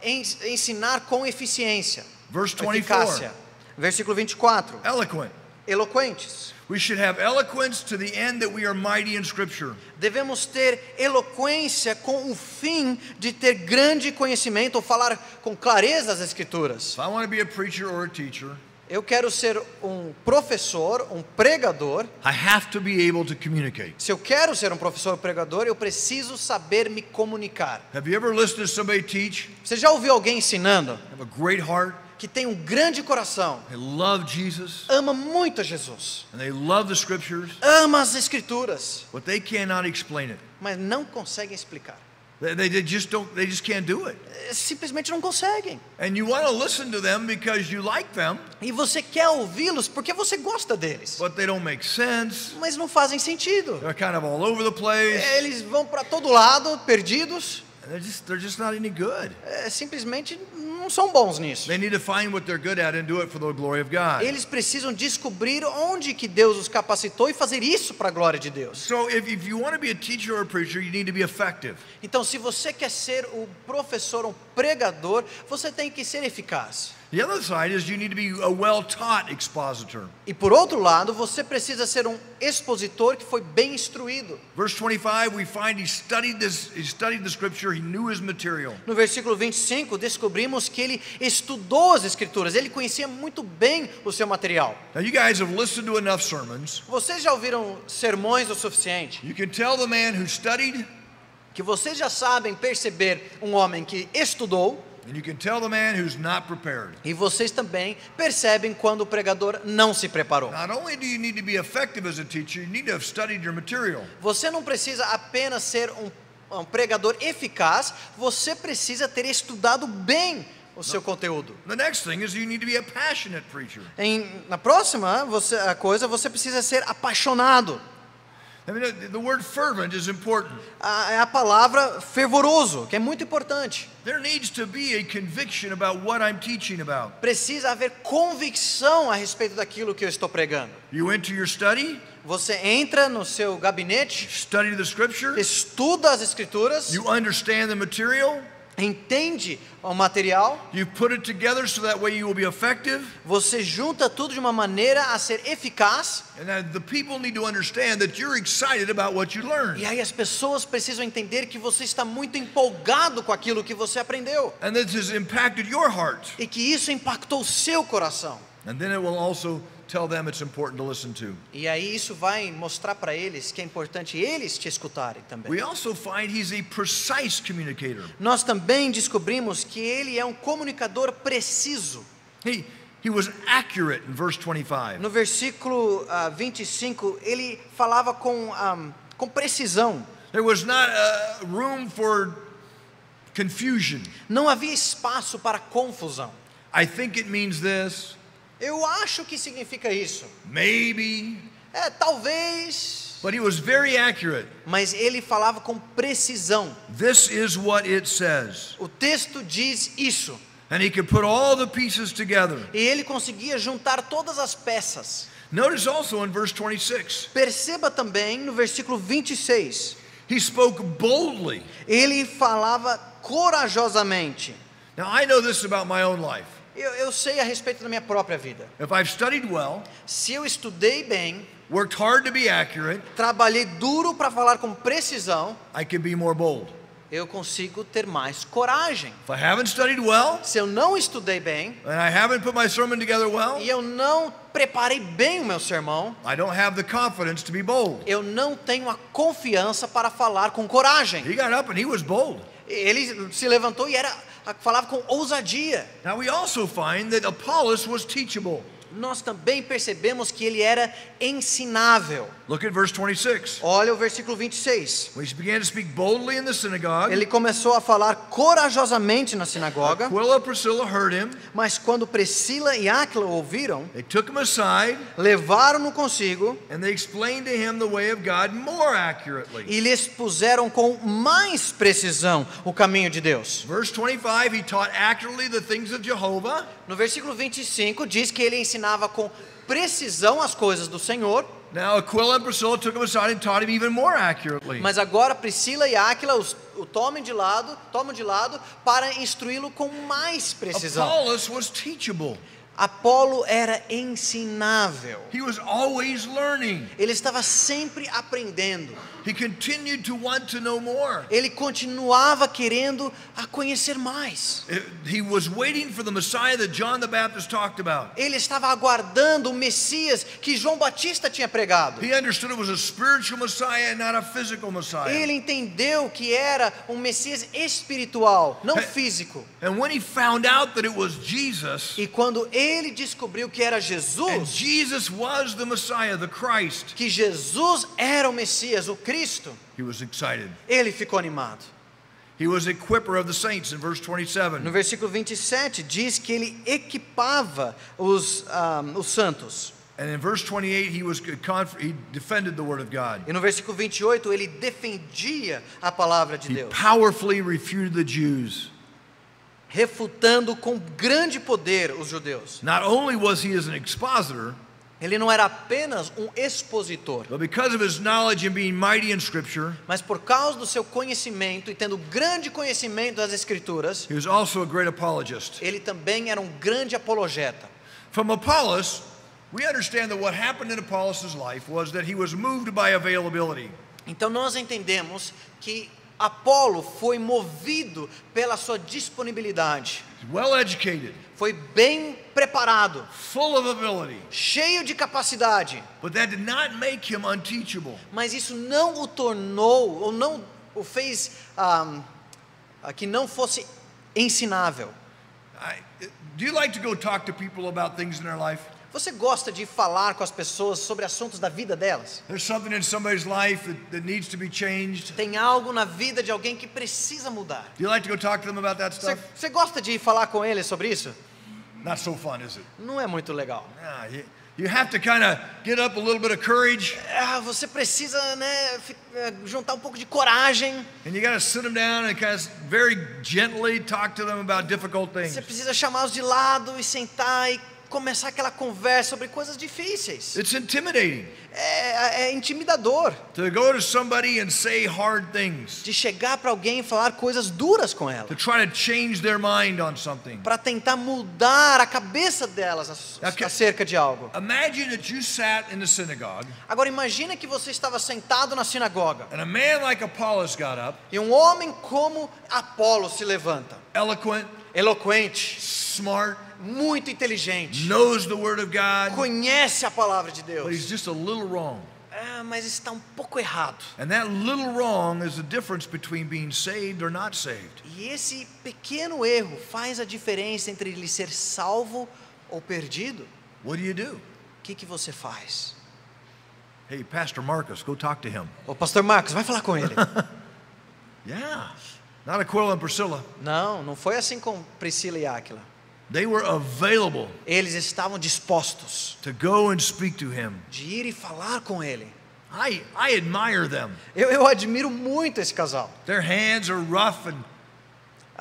ensinar com eficiência, Verse com 24. eficácia. Versículo 24. Eloquent. Eloquentes. We should have eloquence to the end that we are mighty in Scripture. Devemos ter eloquência com o fim de ter grande conhecimento ou falar com clareza as Escrituras. If I want to be a preacher or a teacher, Eu quero ser um professor, um pregador. I have to be able to communicate. Se eu quero ser um professor ou pregador, eu preciso saber me comunicar. Have you ever listened to somebody teach? Você já ouviu alguém ensinando Have a great heart. que tem um grande coração, They love Jesus ama muito a Jesus, and they love the Scriptures, ama as Escrituras, but they cannot explain it. mas não conseguem explicar. They just don't. They just can't do it. Simplesmente não conseguem. And you want to listen to them because you like them, E você quer ouvi-los porque você gosta deles, but they don't make sense. mas não fazem sentido. They're kind of all over the place. Eles vão para todo lado, perdidos. They're just not any good. Simplesmente não são bons nisso. They need to find what they're good at and do it for the glory of God. Eles precisam descobrir onde que Deus os capacitou e fazer isso para a glória de Deus. So if you want to be a teacher or a preacher, you need to be effective. Então, se você quer ser um professor, um pregador, você tem que ser eficaz. The other side is you need to be a well-taught expositor. E por outro lado, você precisa ser um expositor que foi bem instruído. Verse 25, we find he studied the Scripture, he knew his material. No versículo 25, descobrimos que ele estudou as Escrituras, ele conhecia muito bem o seu material. Now you guys have listened to enough sermons. Vocês já ouviram sermões o suficiente? You can tell the man who studied, Que vocês já sabem perceber um homem que estudou, and you can tell the man who's not prepared. e vocês também percebem quando o pregador não se preparou. Not only do you need to be effective as a teacher, you need to have studied your material. Você não precisa apenas ser um pregador eficaz, você precisa ter estudado bem o seu conteúdo. The next thing is you need to be a passionate preacher. Na próxima você precisa ser apaixonado. I mean, the word fervent is important. É a palavra fervoroso, que é muito importante. There needs to be a conviction about what I'm teaching about. Precisa haver convicção a respeito daquilo que eu estou pregando. You enter your study, Você entra no seu gabinete, study the Scripture, estuda as Escrituras, you understand the material, entende o material, you put it together so that way you will be effective, você junta tudo de uma maneira a ser eficaz, and the people need to understand that you're excited about what you learned. e aí as pessoas precisam entender que você está muito empolgado com aquilo que você aprendeu, And this has impacted your heart. e que isso impactou o seu coração. And then it will also tell them it's important to listen to. E aí isso vai mostrar para eles que é importante eles te escutarem também. We also find he's a precise communicator. Nós também descobrimos que ele é um comunicador preciso. He was accurate in verse 25. No versículo 25, ele falava com precisão. There was not room for confusion. Não havia espaço para confusão. I think it means this. Eu acho que significa isso. Maybe. Talvez. But he was very accurate. Mas ele falava com precisão. This is what it says. O texto diz isso. And he could put all the pieces together. E ele conseguia juntar todas as peças. Notice also in verse 26. Perceba também no versículo 26. He spoke boldly. Ele falava corajosamente. Now I know this about my own life. Eu sei a respeito da minha própria vida. If I've studied well, Se eu estudei bem, worked hard to be accurate, trabalhei duro para falar com precisão, I can be more bold. eu consigo ter mais coragem. If I haven't studied well, Se eu não estudei bem, and I haven't put my sermon together well, e eu não preparei bem o meu sermão, I don't have the confidence to be bold. eu não tenho a confiança para falar com coragem. He got up and he was bold. Ele se levantou e falava com ousadia. Now we also find that Apollos was teachable. Nós também percebemos que ele era ensinável. Look at verse 26. Olha o versículo 26. When he began to speak boldly in the synagogue, Ele começou a falar corajosamente na sinagoga, Aquila and Priscilla heard him. mas quando Priscila e Áquila ouviram, They took him aside levaram-no consigo and they explained to him the way of God more accurately. e lhes puseram com mais precisão o caminho de Deus. Verse 25, he taught accurately the things of Jehovah. No versículo 25 diz que ele ensinava com precisão as coisas do Senhor. Now Aquila and Priscilla took him aside and taught him even more accurately. Mas agora Priscila e Áquila o tomam de lado para instruí-lo com mais precisão. Apollos was teachable. Apolo era ensinável. He was always learning. Ele estava sempre aprendendo. He continued to want to know more. Ele continuava querendo a conhecer mais. He was waiting for the Messiah that John the Baptist talked about. Ele estava aguardando o Messias que João Batista tinha pregado. He understood it was a spiritual Messiah and not a physical Messiah. Ele entendeu que era um Messias espiritual, não físico. And when he found out that it was Jesus, E quando ele descobriu que era and Jesus, Jesus was the Messiah, the Christ, que Jesus era o Messias, o Cristo, he was excited. ele ficou animado. He was equiper of the saints in verse 27. No versículo 27 diz que ele equipava os santos. And in verse 28, he defended the word of God. E no versículo 28 ele defendia a palavra de He Deus, powerfully refuted the Jews. refutando com grande poder os judeus. Not only was he as an expositor, Ele não era apenas um expositor, but because of his knowledge and being mighty in Scripture, mas por causa do seu conhecimento e tendo grande conhecimento das Escrituras, he was also a great apologist. ele também era um grande apologeta. From Apollos, we understand that what happened in Apollos' life was that he was moved by availability. Então nós entendemos que Apolo foi movido pela sua disponibilidade, Well educated, foi bem preparado, full of ability, cheio de capacidade, but that did not make him unteachable. mas isso não o tornou, ou não o fez que não fosse ensinável. Do you like to go talk to people about things in their life? Você gosta de falar com as pessoas sobre assuntos da vida delas? There's something in somebody's life that needs to be changed. Tem algo na vida de alguém que precisa mudar. Do you like to go talk to them about that stuff? Você gosta de falar com eles sobre isso? Not so fun, is it? Não é muito legal. You have to kind of get up a little bit of courage. Você precisa, juntar um pouco de coragem. And you got to sit them down and kind of very gently talk to them about difficult things. Você precisa chamá-los de lado e sentar e começar aquela conversa sobre coisas difíceis. It's intimidating É intimidador to go to somebody and say hard things, de chegar para alguém e falar coisas duras com ela, to try to change their mind on something. para tentar mudar a cabeça delas acerca de algo. Imagine that you sat in the synagogue Agora imagina que você estava sentado na sinagoga and a man like Apollos got up, e um homem como Apolo se levanta, eloquent, eloquente, smart, muito inteligente, knows the word of God, conhece a palavra de but he's Deus. just a little wrong. Mas está um pouco errado. And that little wrong is the difference between being saved or not saved. E esse pequeno erro faz a diferença entre ele ser salvo ou perdido. What do? O que você faz? Hey, Pastor Marcus, go talk to him. Ô, Pastor Marcos, vai falar com ele. Yeah. Not Aquila and Priscilla. Não, não foi assim com Priscila e Áquila. They were available Eles estavam dispostos to go and speak to him. de ir e falar com ele. I admire them. Eu admiro muito esse casal. Their hands are rough and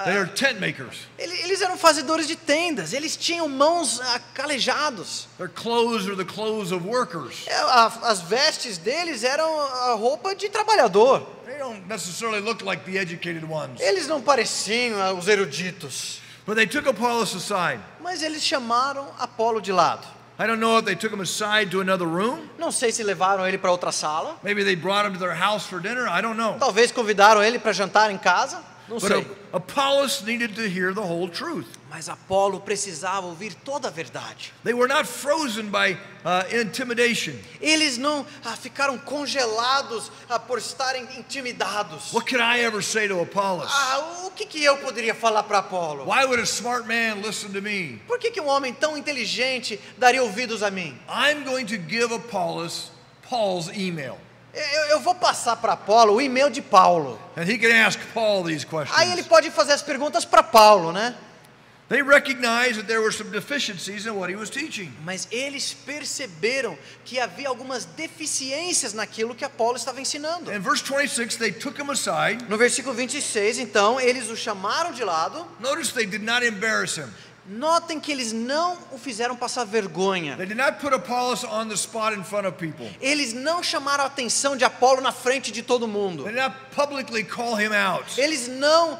they are tent makers. Eles eram fazedores de tendas, eles tinham mãos calejados. Their clothes are the clothes of workers. As vestes deles eram a roupa de trabalhador. They don't necessarily look like the educated ones. Eles não pareciam os eruditos. But they took Apollos aside. Mas eles chamaram Apolo de lado. I don't know if they took him aside to another room. Não sei se levaram ele para outra sala. Maybe they brought him to their house for dinner. I don't know. Talvez convidaram ele para jantar em casa. Não sei. But Apollos needed to hear the whole truth. Mas Apolo precisava ouvir toda a verdade. They were not frozen by intimidation. Eles não ficaram congelados por estarem intimidados. What could I ever say to Apollos? O que eu poderia falar para Apolo? Why would a smart man listen to me? Por que um homem tão inteligente daria ouvidos a mim? I'm going to give Apollos Paul's email. Eu vou passar para Apolo o e-mail de Paulo. And he can ask Paul these questions. Aí ele pode fazer as perguntas para Paulo, né? They recognized that there were some deficiencies in what he was teaching. Mas eles perceberam que havia algumas deficiências naquilo que Apolo estava ensinando. In verse 26, they took him aside. No versículo 26, então, eles o chamaram de lado. Notice they did not embarrass him. Notem que eles não o fizeram passar vergonha. They did not put Apollos on the spot in front of people. Eles não chamaram a atenção de Apolo na frente de todo mundo. They did not publicly call him out. Eles não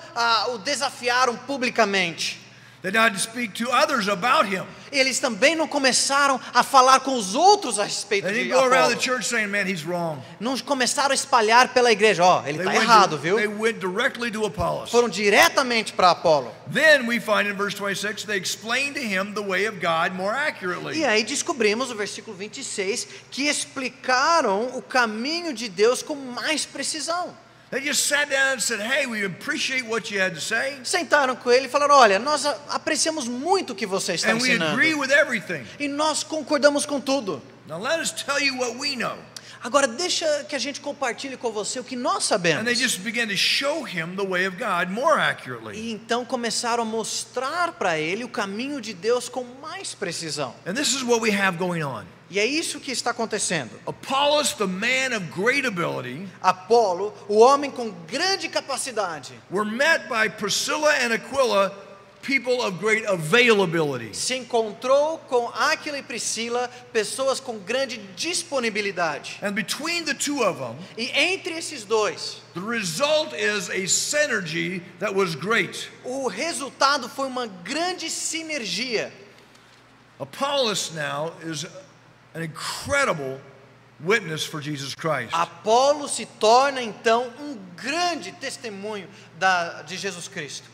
o desafiaram publicamente. They did not speak to others about him. Eles também não começaram a falar com os outros a respeito They de didn't go around the Apolo. church saying, "Man, he's wrong." Não começaram a espalhar pela igreja, ele está errado, viu? They went directly to Apollos. Foram diretamente para Apolo. Then we find in verse 26, they explained to him the way of God more accurately. E aí descobrimos no versículo 26 que explicaram o caminho de Deus com mais precisão. They just sat down and said, "Hey, we appreciate what you had to say, Sentaram com ele e falaram: olha, nós apreciamos muito o que você está and we agree ensinando. with everything. E nós concordamos com tudo. Now let us tell you what we know." Agora deixa que a gente compartilhe com você o que nós sabemos. And they just began to show him the way of God more accurately. E então começaram a mostrar para ele o caminho de Deus com mais precisão. And this is what we have going on. E é isso que está acontecendo. Apollos, the man of great ability, Apolo, o homem com grande capacidade, were met by Priscilla and Aquila, people of great availability. se encontrou com Áquila e Priscila, pessoas com grande disponibilidade. And between the two of them, E entre esses dois, the result is a synergy that was great. o resultado foi uma grande sinergia. Apollos now is an incredible witness for Jesus Christ. Apolo se torna então grande testemunho de Jesus Cristo.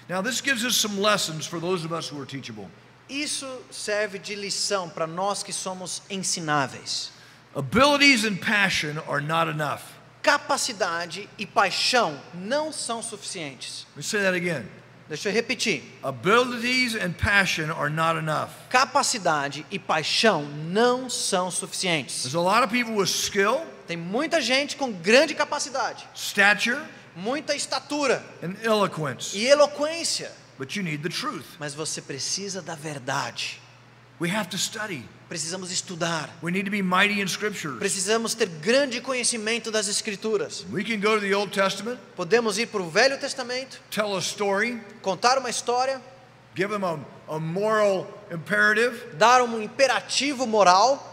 Now this gives us some lessons for those of us who are teachable. Isso serve de lição para nós que somos ensináveis. Abilities and passion are not enough. Capacidade e paixão não são suficientes. Let me say that again. Deixa eu repetir. Abilities and passion are not enough. Capacidade e paixão não são suficientes. There's a lot of people with skill, Tem muita gente com grande capacidade, stature, muita estatura and eloquence, e eloquência, but you need the truth. mas você precisa da verdade. We have to study. Precisamos estudar. We need to be mighty in scriptures. Precisamos ter grande conhecimento das Escrituras. We can go to the Old Testament, Podemos ir para o Velho Testamento, tell a story, contar uma história, give them a moral imperative, dar um imperativo moral,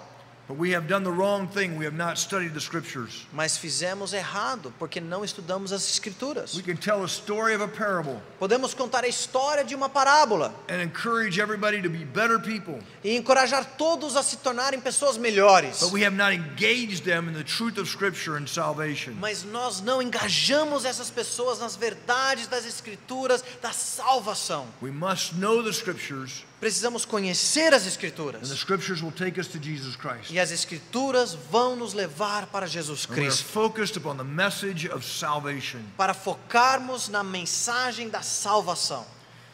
but we have done the wrong thing. We have not studied the scriptures. mas fizemos errado porque não estudamos as Escrituras. We can tell a story of a parable Podemos contar a história de uma parábola and encourage everybody to be better people, e encorajar todos a se tornarem pessoas melhores. but we have not engaged them in the truth of scripture and salvation. Mas nós não engajamos essas pessoas nas verdades das Escrituras da salvação. We must know the scriptures, Precisamos conhecer as and the Escrituras. scriptures will take us to Jesus Christ. E as Escrituras vão nos levar para Jesus And we are Cristo. focused upon the message of salvation. Para focarmos na mensagem da salvação.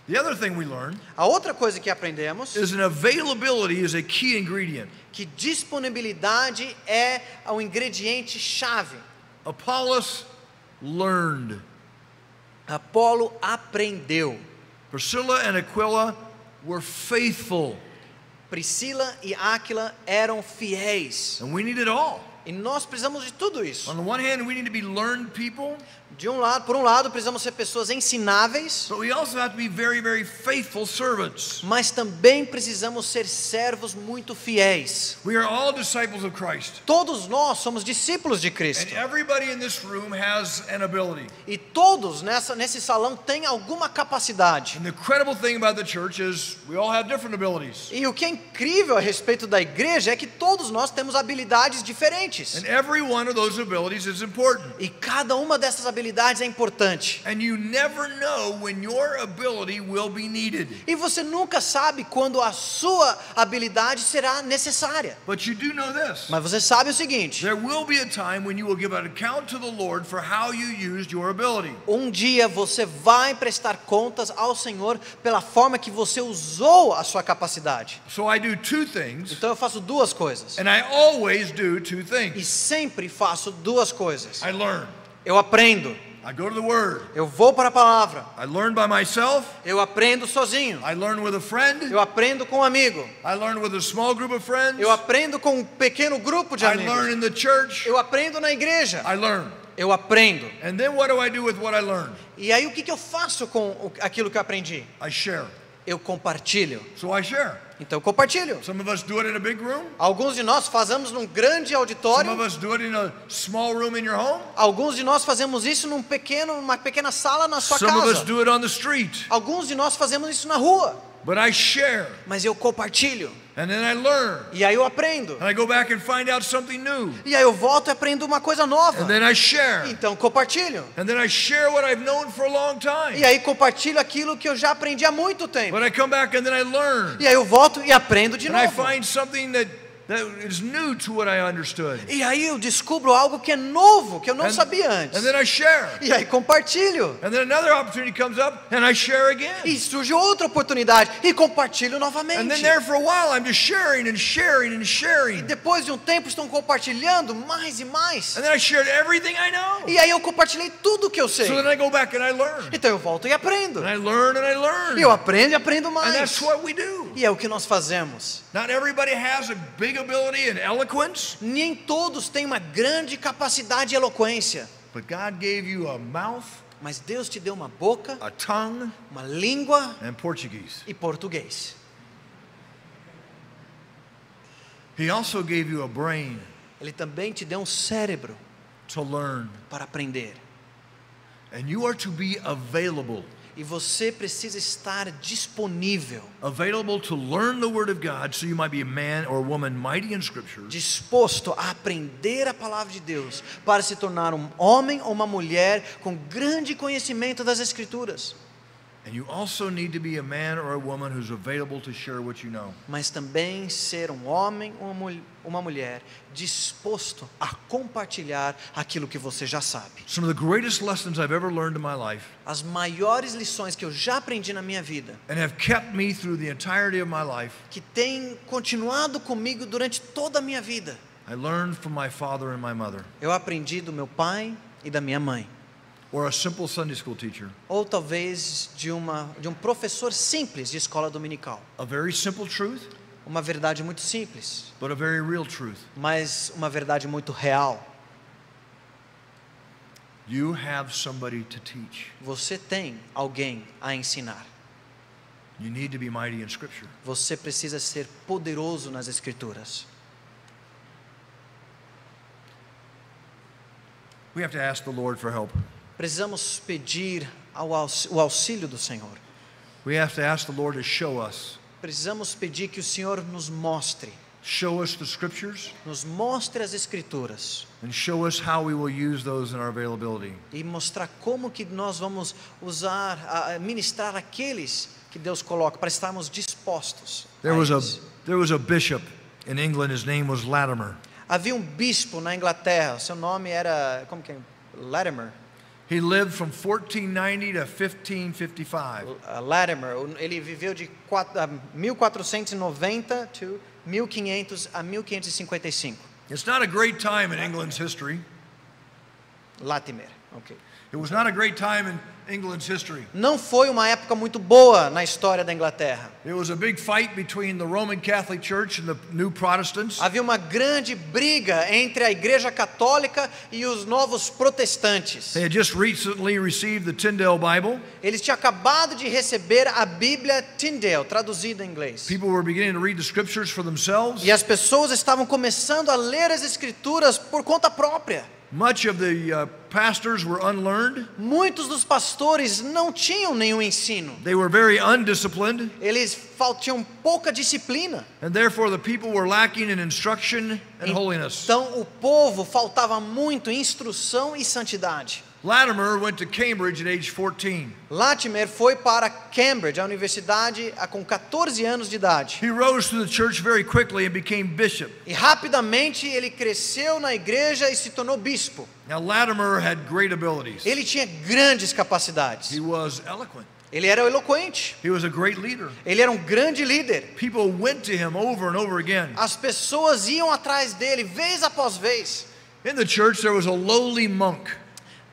The other thing we learn A outra coisa que aprendemos is that availability is a key ingredient. que disponibilidade é um ingrediente chave. Apollos learned. Apolo aprendeu. Priscilla and Aquila were faithful. Priscila e Áquila eram fiéis. And we need it all. E nós precisamos de tudo isso. On the one hand, we need to be learned people. Por um lado, precisamos ser pessoas ensináveis, But we also have to be very, very faithful servants. mas também precisamos ser servos muito fiéis. We are all disciples of Christ. Todos nós somos discípulos de Cristo. And everybody in this room has an ability. E todos nesse salão têm alguma capacidade. And the incredible thing about the church is we all have different abilities. E o que é incrível a respeito da igreja é que todos nós temos habilidades diferentes. And every one of those abilities is important. E cada uma dessas habilidades é importante. And you never know when your ability will be needed. E você nunca sabe quando a sua habilidade será necessária. But you do know this. Mas você sabe o seguinte: There will be a time when you will give an account to the Lord for how you used your ability. um dia você vai prestar contas ao Senhor pela forma que você usou a sua capacidade. So I do two things, Então eu faço duas coisas. and I always do two E things. sempre faço duas coisas. I learn. Eu aprendo. I go to the Word. Eu vou para a palavra. I learn by myself. Eu aprendo sozinho. I learn with a friend. Eu aprendo com um amigo. I learn with a small group of friends. Eu aprendo com um pequeno grupo de I learn amigos. in the church. Eu aprendo na igreja. I learn. Eu aprendo. And then what do I do with what I learned? E aí o que eu faço com aquilo que eu aprendi? I share. Eu compartilho. So I share. Então eu compartilho. Some of us do it in a big room. Alguns de nós fazemos num grande Some auditório. of us do it in a small room in your home. Alguns de nós fazemos isso numa pequena sala na sua Some of us casa. do it on the street. Alguns de nós fazemos isso na rua. But I share. Mas eu compartilho. And then I learn. E aí eu aprendo. And I go back and find out something new. E aí eu volto e aprendo uma coisa nova. And then I share. Então compartilho. And then I share what I've known for a long time. E aí compartilho aquilo que eu já aprendi há muito tempo. But I come back and then I learn. E aí eu volto e aprendo de And I novo. find something that is new to what I understood. E aí eu descubro algo que é novo, que eu não sabia antes. And then I share. E aí compartilho. And then another opportunity comes up and I share again. E surge outra oportunidade e compartilho And then novamente. there for a while I'm just sharing and sharing and sharing. Depois de um tempo estão compartilhando mais e mais. And then I shared everything I know. E aí eu compartilhei tudo que eu sei. So then I go back and I learn. Então eu volto e aprendo. And I learn and I learn. E eu aprendo e aprendo And mais. that's what we do. E é o que nós fazemos. Not everybody has a big ability in eloquence, Nem todos têm uma grande capacidade e eloquência. but God gave you a mouth, Mas Deus te deu uma boca, a tongue, uma língua and Portuguese. e português. He also gave you a brain Ele também te deu um cérebro to learn. para aprender. And you are to be available. E você precisa estar disponível, Available to learn the Word of God so you might be a man or woman mighty in Scripture. disposto a aprender a palavra de Deus para se tornar um homem ou uma mulher com grande conhecimento das Escrituras. And you also need to be a man or a woman who's available to share what you know. Mas também ser um homem ou uma mulher disposto a compartilhar aquilo que você já sabe. Some of the greatest lessons I've ever learned in my life As maiores lições que eu já aprendi na minha vida, and have kept me through the entirety of my life, que têm continuado comigo durante toda a minha vida, I learned from my father and my mother, eu aprendi do meu pai e da minha mãe. or a simple Sunday school teacher. Ou talvez de um professor simples de escola dominical. A very simple truth, Uma verdade muito simples, but a very real truth. mas uma verdade muito real. You have somebody to teach. Você tem alguém a ensinar. You need to be mighty in Scripture. Você precisa ser poderoso nas Escrituras. We have to ask the Lord for help. Precisamos pedir o auxílio do Senhor. We have to ask the Lord to show us. Precisamos pedir que o Senhor nos mostre. Show us the Scriptures Nos mostre as Escrituras. and show us how we will use those in our availability. E mostrar como que nós vamos usar, ministrar aqueles que Deus coloca, para estarmos dispostos a There eles. was a bishop in England, his name was Latimer. Havia um bispo na Inglaterra, seu nome era, como que é? Latimer. He lived from 1490 to 1555. Latimer, ele viveu de 1490 to 1500 a 1555. It's not a great time in England's history. Latimer, ok. It was not a great time in England's history. Não foi uma época muito boa na história da Inglaterra. It was a big fight between the Roman Catholic Church and the new Protestants. Havia uma grande briga entre a Igreja Católica e os novos protestantes. They had just recently received the Tyndale Bible. Eles tinham acabado de receber a Bíblia Tyndale, traduzida em inglês. People were beginning to read the scriptures for themselves. E as pessoas estavam começando a ler as Escrituras por conta própria. Much of the pastors were unlearned. Muitos dos pastores não tinham nenhum ensino. They were very undisciplined. Eles tinham pouca disciplina. And therefore the people were lacking in instruction and holiness. Então o povo faltava muito instrução e santidade. Latimer went to Cambridge at age 14. Latimer foi para Cambridge, a universidade, com 14 anos de idade. He rose through the church very quickly and became bishop. E rapidamente ele cresceu na igreja e se tornou bispo. Now Latimer had great abilities. Ele tinha grandes capacidades. He was eloquent. Ele era eloquente. He was a great leader. Ele era grande líder. People went to him over and over again. As pessoas iam atrás dele vez após vez. In the church there was a lowly monk.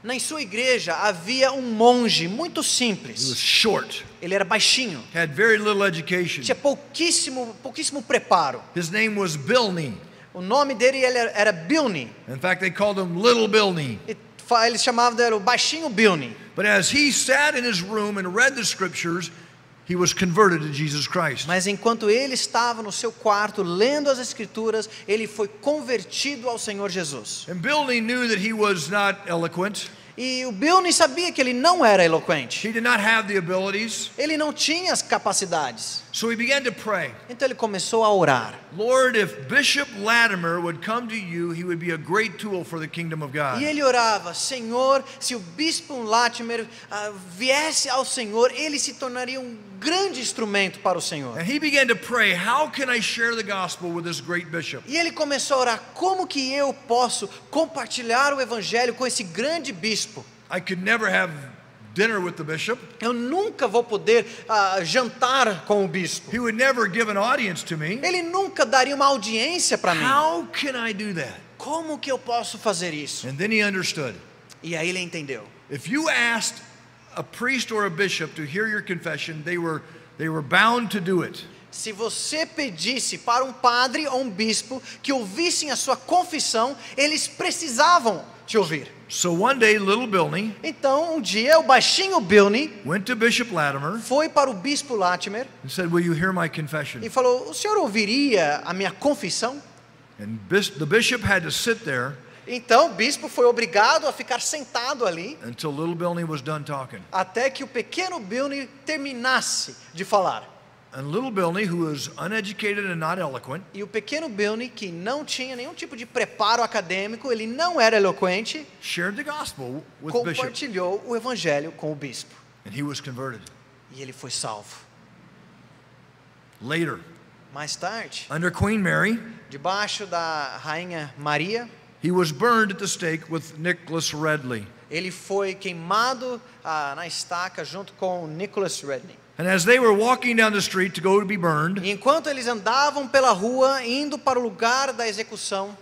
Na sua igreja havia um monge muito He was simples. short, Ele era baixinho. had very little education. Tinha pouquíssimo preparo. His name was Bilney. O nome dele era Bilney. In fact, they called him Little Bilney. Eles chamavam dele o baixinho Bilney. But as he sat in his room and read the scriptures, he was converted to Jesus Christ. Mas enquanto ele estava no seu quarto lendo as Escrituras, ele foi convertido ao Senhor Jesus. And Bilney knew that he was not eloquent. E o Bilney sabia que ele não era eloquente. He did not have the abilities. Ele não tinha as capacidades. So he began to pray. Então ele começou a orar. Lord, if Bishop Latimer would come to you, he would be a great tool for the kingdom of God. E ele orava: Senhor, se o bispo Latimer viesse ao Senhor, ele se tornaria grande instrumento para o Senhor. And he began to pray, how can I share the gospel with this great bishop? E ele começou a orar: como que eu posso compartilhar o evangelho com esse grande bispo? I could never have dinner with the bishop. Eu nunca vou poder jantar com o bispo. He would never give an audience to me. Ele nunca daria uma audiência para mim. How can I do that? Como que eu posso fazer isso? And then he understood. E aí ele entendeu. If you asked a priest or a bishop to hear your confession, they were bound to do it. Se você pedisse para um padre ou um bispo que ouvissem a sua confissão, eles precisavam te ouvir. So one day, little Bilney Então, um dia, o baixinho Bilney went to Bishop Latimer foi para o bispo Latimer and said, will you hear my confession? e falou: o senhor ouviria a minha confissão? And the bishop had to sit there Então, o bispo foi obrigado a ficar sentado ali until little Bilney was done talking. até que o pequeno Bilney terminasse de falar. And little Bilney, who was uneducated and not eloquent, E o pequeno Bilney, que não tinha nenhum tipo de preparo acadêmico, ele não era eloquente, shared the gospel with the bishop, compartilhou o evangelho com o bispo. and he was converted. E ele foi salvo. Later, Mais tarde, under Queen Mary, debaixo da rainha Maria, he was burned at the stake with Nicholas Redley. ele foi queimado na estaca junto com Nicholas Redney. And as they were walking down the street to go to be burned, E enquanto eles andavam pela rua indo para o lugar da execução,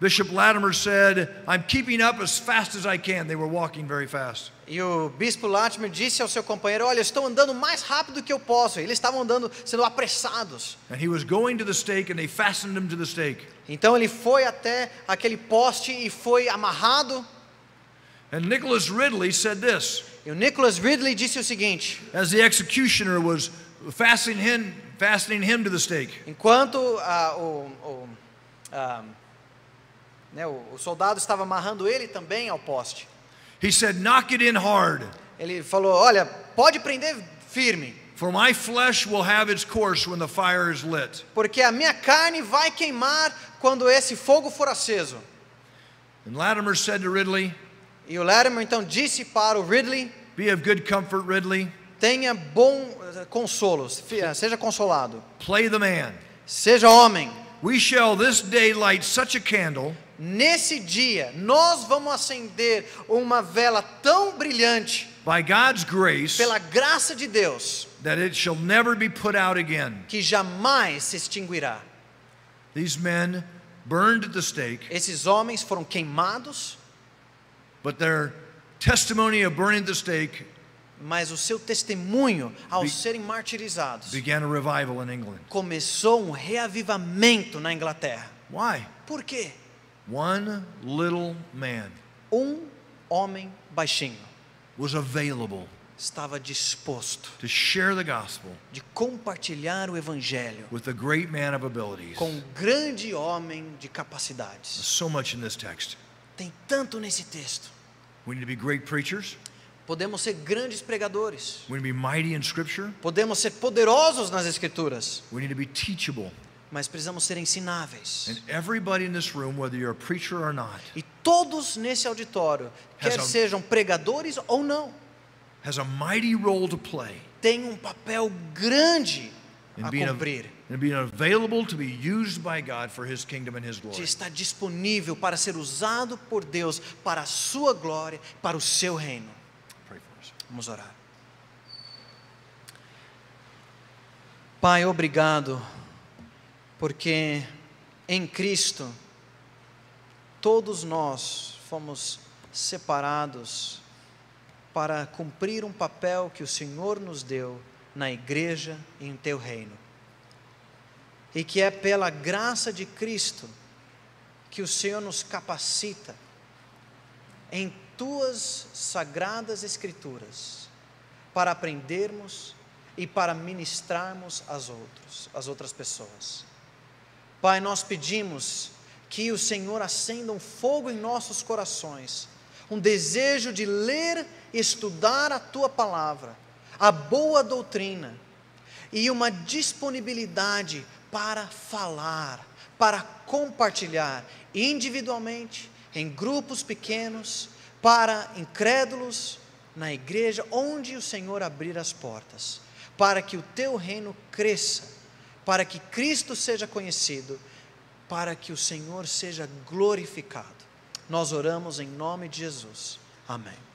Bishop Latimer said, I'm keeping up as fast as I can. They were walking very fast. e o bispo Latimer disse ao seu companheiro: olha, eu estou andando mais rápido que eu posso. Eles estavam andando, sendo apressados. And he was going to the stake, and they fastened him to the stake. Então ele foi até aquele poste e foi amarrado. And Nicholas Ridley said this, E o Nicholas Ridley disse o seguinte: as the executioner was fastening him to the stake. enquanto o soldado estava amarrando ele também ao poste, He said, knock it in hard, ele falou: olha, pode prender firme, for my flesh will have its course when the fire is lit. porque a minha carne vai queimar quando esse fogo for aceso. And Latimer said to Ridley, E o Latimer então disse para o Ridley: be of good comfort, Ridley. tenha bom consolo, seja consolado, Play the man. seja homem. We shall this day light such a candle Nesse dia, nós vamos acender uma vela tão brilhante, by God's grace pela graça de Deus, that it shall never be put out again. que jamais se extinguirá. These men burned at the stake, Esses homens foram queimados, but their testimony of burning at the stake Mas o seu testemunho, ao serem martirizados, began a revival in England. começou um reavivamento na Inglaterra. Why? Por quê? One little man Homem baixinho was available estava disposto to share the gospel de compartilhar o evangelho with the great man of abilities. com um grande homem de capacidades. So much in this text. Tem tanto nesse texto. We need to be great preachers. Podemos ser grandes pregadores. We need to be mighty in Scripture. Podemos ser poderosos nas Escrituras. We need to be teachable. Mas precisamos ser ensináveis. And everybody in this room, whether you're a preacher or not, E todos nesse auditório, quer sejam pregadores ou não, has a mighty role to play tem um papel grande in a being, cumprir. in being available to be used by God for His kingdom and His De glory. estar disponível para ser usado por Deus para a sua glória, para o seu reino. Pray for us. Vamos orar. Pai, obrigado, porque em Cristo todos nós fomos separados para cumprir um papel que o Senhor nos deu na igreja e em teu reino. E que é pela graça de Cristo que o Senhor nos capacita em tuas sagradas Escrituras para aprendermos e para ministrarmos às outras pessoas. Pai, nós pedimos que o Senhor acenda um fogo em nossos corações, um desejo de ler e estudar a Tua Palavra, a boa doutrina, e uma disponibilidade para falar, para compartilhar individualmente, em grupos pequenos, para incrédulos, na igreja, onde o Senhor abrir as portas, para que o Teu reino cresça, para que Cristo seja conhecido, para que o Senhor seja glorificado. Nós oramos em nome de Jesus. Amém.